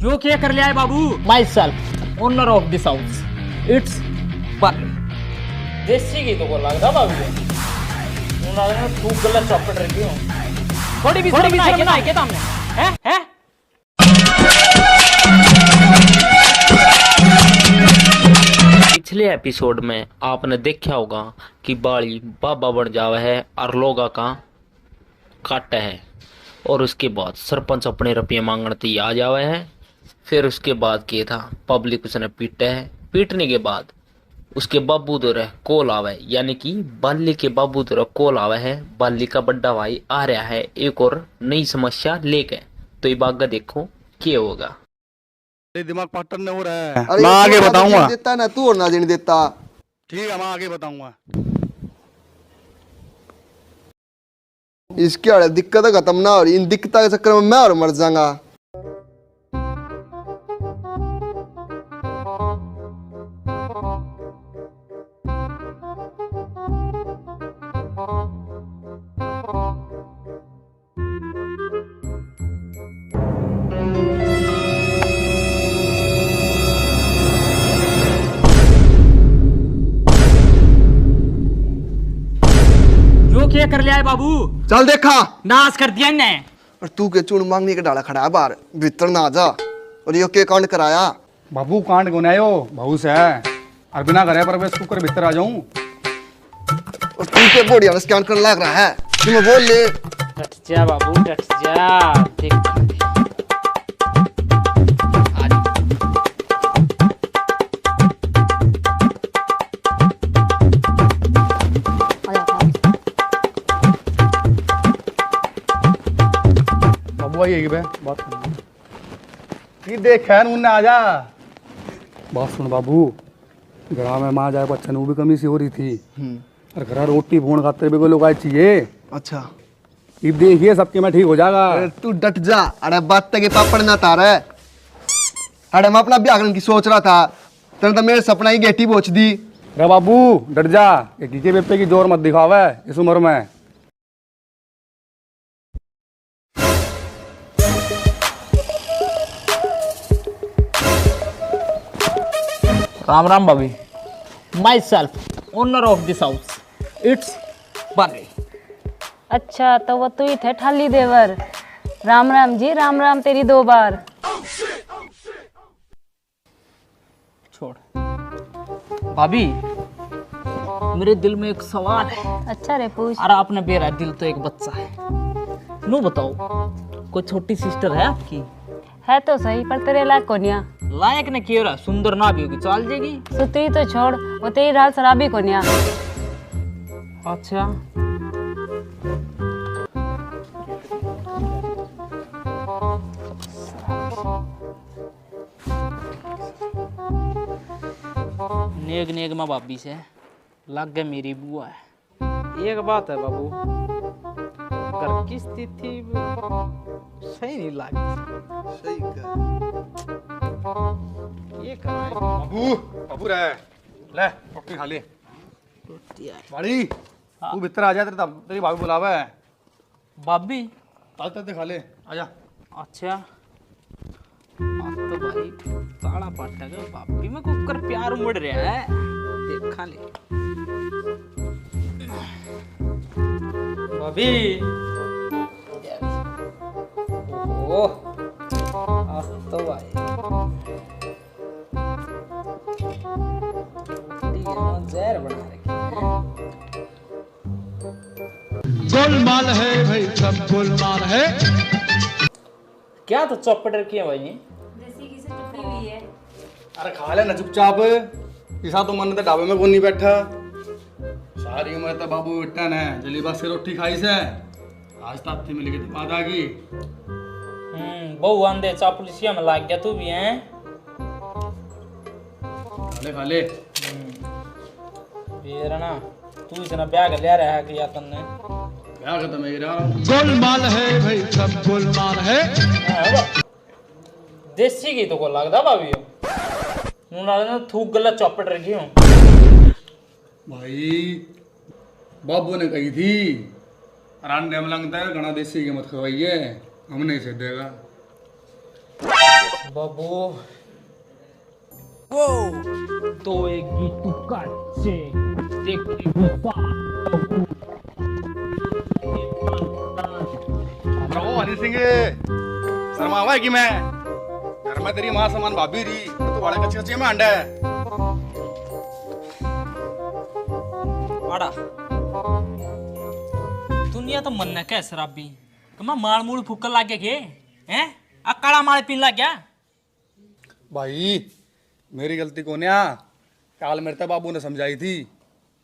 यो क्या कर लिया है बाबू? Myself owner of this house, it's बर्रे। देसी की तो को लगता बाबू उन्होंने तू गलत चौपट रखी हूँ। थोड़ी भी बनाई के तुमने हैं? पिछले एपिसोड में आपने देखा होगा कि बाली बाबा बन जावा है और लोगा का काटा है, और उसके बाद सरपंच अपने रुपये मांगने आ जावा है। फिर उसके बाद क्या था, पब्लिक उसने पीटा है। पीटने के बाद उसके बाबू दौरे कॉल आवा है, यानी कि बाली के बाबू दौरे कॉल आवा है। बाली का बड़ा भाई आ रहा है एक और नई समस्या लेके। तो ये बात देखो क्या होगा। दिमाग पार्टनर हो रहा है। अरे मैं आगे बताऊंगा। देता ना तू और ना देने देता। ठीक है, मैं आगे बताऊंगा। इसकी अरे दिक्कत खत्म ना हो रही, इन दिक्कत के चक्कर में मैं और मर जाऊंगा। क्या कर लिया है बाबू? चल देखा नाश कर दिया इन्हें। और तू के चून मांगने के डाला खड़ा है बाहर, भीतर ना आ जा। और यो के कांड कराया बाबू, कांड को आयो भाऊ से है और बिना घरे पर बेस कुकर भीतर आ जाऊं। और तू के बोडिया में स्कैन करने लग रहा है। तू मैं बोल ले। डट जा बाबू, डट जा। देख ये बात ये देख खैर मुन्ने आ जा। बात सुन बाबू, घर में माँ जाए बच्चा ने वो भी कमी सी हो रही थी। और घर रोटी भून खाते भी कोई लोग आए चाहिए। अच्छा ये देखिए सबके में ठीक हो जाएगा। अरे तू डट जा। अरे बात तक पापड़ ना तारा है। अरे मैं अपना ब्याह करने की सोच रहा था, तेरे तो मेरे सपना ही गेटी बोच दी। अरे बाबू डट जा, घीके बेपे की जोर मत दिखावे इस उम्र में। राम राम भाभी। Myself owner of this house, it's बर्रे। अच्छा तो वो तू ही थे ठाली देवर। राम राम जी, राम राम तेरी 2 बार। छोड़ भाभी, मेरे दिल में एक सवाल है। अच्छा रे पूछ। अरे आपने बेरा दिल तो एक बच्चा है। नो बताओ, कोई छोटी सिस्टर है आपकी? है तो सही, पर तेरे लायक कोनिया। लायक ने क्यों रहा? सुंदर ना भी होगी चल जाएगी। सुतरी तो छोड़, वो तेरी राल शराबी कोनिया। अच्छा नेग नेग में भाभी से लग गए मेरी बुआ है। एक बात है बाबू, घर की स्थिति सही नहीं लगी। सही कह। ये कराए बाबू बाबू रहे ले रोटी खा ले। रोटी है बाड़ी तू भीतर आ जा, तेरी भाभी बुलावा है। भाभी। ताते खा ले, आजा। अच्छा आज तो भाई ताड़ा पाटा का भाभी में कुकर प्यार उमड़ रहा है। देखा ले भाभी। ओह आज तो भाई जहर बना रखी। गोलमाल है भाई, सब गोलमाल है। क्या तो चौपट रखी है भाई? देसी घी से टुकड़ी हुई है। अरे खा ले ना चुपचाप। ऐसा तो मन तो ढाबे में कौन नहीं बैठा। सारी उम्र तो बाबू इट्टन है, जली बात से रोटी खाई से आज ताप्ती मिल गई तो बात आ गई। बहु आंधे चापुलिसिया में लाग गया तू भी हैं। खा ले फिर ना तू इतना ब्याह कर लिया रहा कि या तन्ने क्या खत्म है यार। गोलमाल है भाई, सब गोलमाल है। देसी की तो को लगदा भाभी उन्होंने थूक गलत चौपट रखी हूँ भाई। बाबू ने कही थी रान डेम लगता है घना देसी के मत खवाइए, हम नहीं से देगा। बाबू वो तो एक गीतू काचे देखी गुफा ओ हनी सिंह शर्मा हुआ है कि मैं घर में तेरी माँ समान भाभी रही तो बड़े कच्चे कच्चे में अंडा है। आड़ा दुनिया तो मन है शराबी मैं माल मूल फूकन लग गया के हैं अकाड़ा माल पीन लग गया। भाई मेरी गलती को ना काल मेरे तो बाबू ने समझाई थी,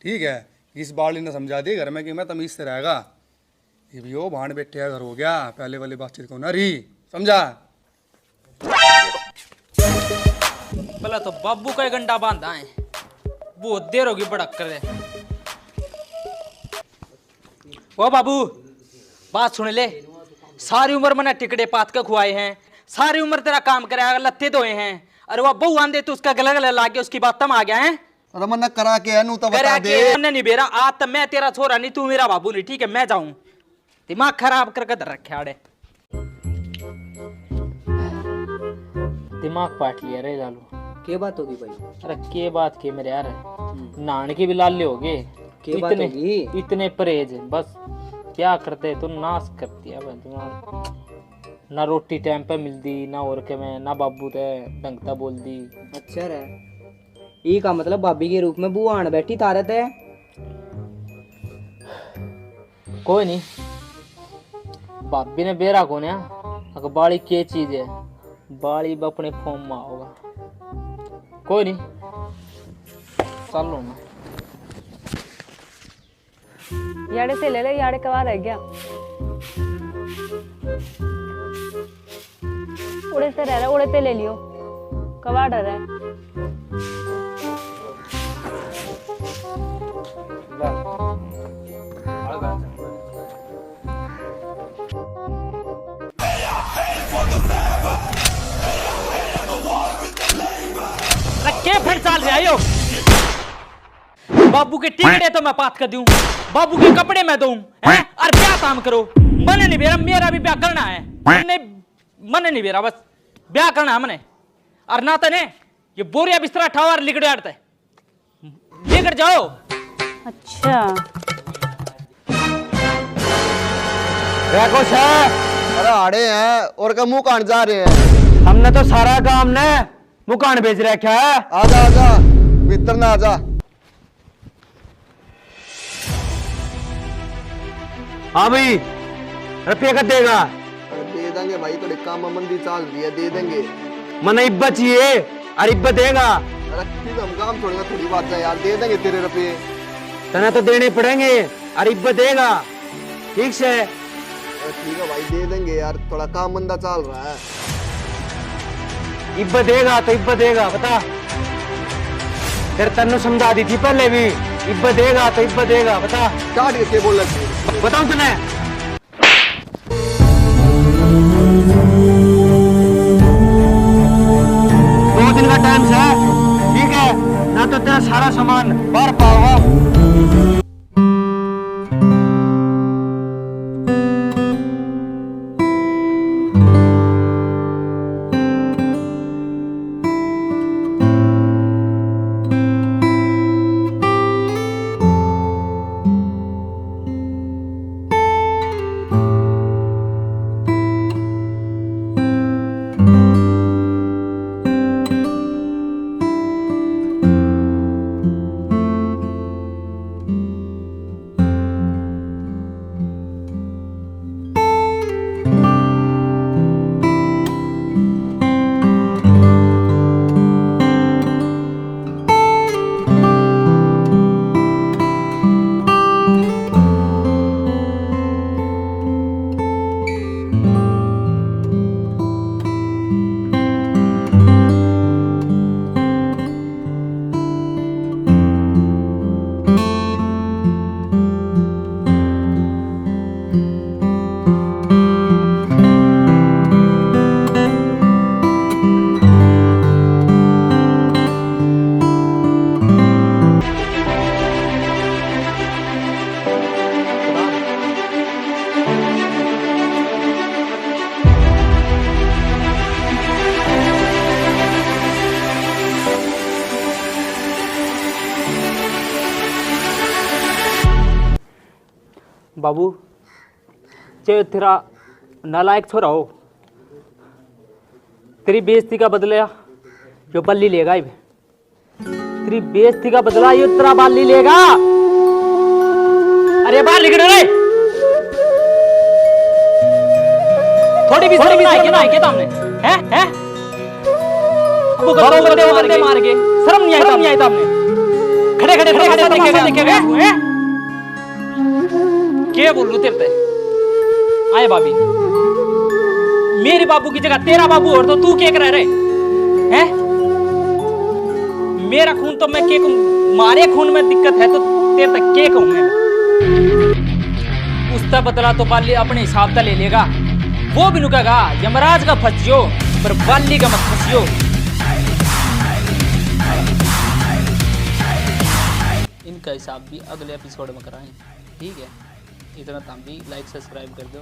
ठीक है, इस बार ने समझा दी घर में कि मैं तमीज से रहेगा। ये भी वो भाड़ बैठे घर हो गया, पहले वाली बातचीत को ना रही, समझा। पहले तो बाबू का गंडा बांधा है, बहुत देर होगी बड़क कर। ओ बाबू बात सुन ले, सारी उम्र मैंने टिकड़े पात के खुआए हैं, सारी उम्र तेरा काम कराया, लत्ते धोए हैं। अरे वो बहू आंदे तो उसका गला गला लाग गया, उसकी बात तम आ गया है। अरे मन करा के है नू तो बता दे। मैंने नहीं बेरा आज तक मैं तेरा छोरा नहीं, तू मेरा बाबू नहीं, ठीक है मैं जाऊं। दिमाग खराब करके धर रखे आड़े, दिमाग पाट लिया रे लालू। क्या बात होगी भाई? अरे के बात के मेरे यार, नान के भी लाले हो गए, इतने परहेज बस क्या करते तो नाश कर दिया दिमाग। ना रोटी टाइम पे मिलती ना और के में, ना बाबू ते डंगता बोल दी। अच्छा रे, ये का मतलब भाभी के रूप में बुआ आन बैठी तारत है। कोई नहीं, भाभी ने बेरा को ना अगर बाड़ी के चीज है, बाड़ी अपने फॉर्म में होगा। कोई नहीं चलो ना, याड़े से ले ले, याड़े कवा रह गया, उड़े से रह रहा, उड़े से ले लियो, कवा डर है। क्या फिर चाल रहे हो? बाबू के टिकड़े तो मैं पात कर दूं, बाबू के कपड़े मैं दूं, और क्या काम करो। मने नहीं बेरा, मेरा भी ब्याह करना है, मने नहीं बेरा, बस ब्याह करना है मने। और ना तने ये बोरिया बिस्तरा ठावर लिकड़ आड़ता है, लेकर जाओ। अच्छा कुछ है? अरे आड़े हैं और का मुंह कान जा रहे हैं। हमने तो सारा काम ने मुकान बेच रखा है। आजा आजा भीतर ना आजा। हाँ भाई, रुपये का देगा? अरे दे देंगे भाई, थोड़ी काम मंदी चल रही है, दे देंगे। मन इब्बत चाहिए और इब्बत देगा। अरे ठीक है, हम काम थोड़ी ना थोड़ी बात है यार, दे देंगे तेरे रुपये। तना तो देने पड़ेंगे और इब्बत देगा, ठीक से? अरे ठीक है भाई, दे देंगे यार, थोड़ा काम मंदा चल रहा है। इब्बत देगा तो इब्बत देगा, बता। फिर तन्नू समझा दी थी पहले भी, इब्बत देगा तो इब्बत देगा, बता। काट के बोल रहे बताऊं तुने? दो दिन का टाइम है, ठीक है ना? तो तेरा सारा सामान बाहर पाओगा। बाबू चाहे तेरा नालायक छोरा हो, तेरी बेइज्जती का बदला जो बल्ली लेगा ही, तेरी बेइज्जती का बदला ये तेरा बाली लेगा। अरे बाहर निकल रे, थोड़ी भी शर्म नहीं आई क्या तुमने? हैं वो बंदे मार के शर्म नहीं आई तुमने? खड़े खड़े देखेगा हैं? क्या बोल रहे तेरे आए भाभी, मेरे बाबू की जगह तेरा बाबू और तो तू क्या कर रहे हैं? मेरा खून तो मैं के कहूं, मारे खून में दिक्कत है तो तेरे तक के कहूं मैं? उसका बदला तो बाली अपने हिसाब से ले लेगा, वो भी नुकेगा यमराज का फंसियो पर बाली का मत फंसियो। इनका हिसाब भी अगले एपिसोड में कराएं, ठीक है? इतना तुम भी लाइक सब्सक्राइब कर दो।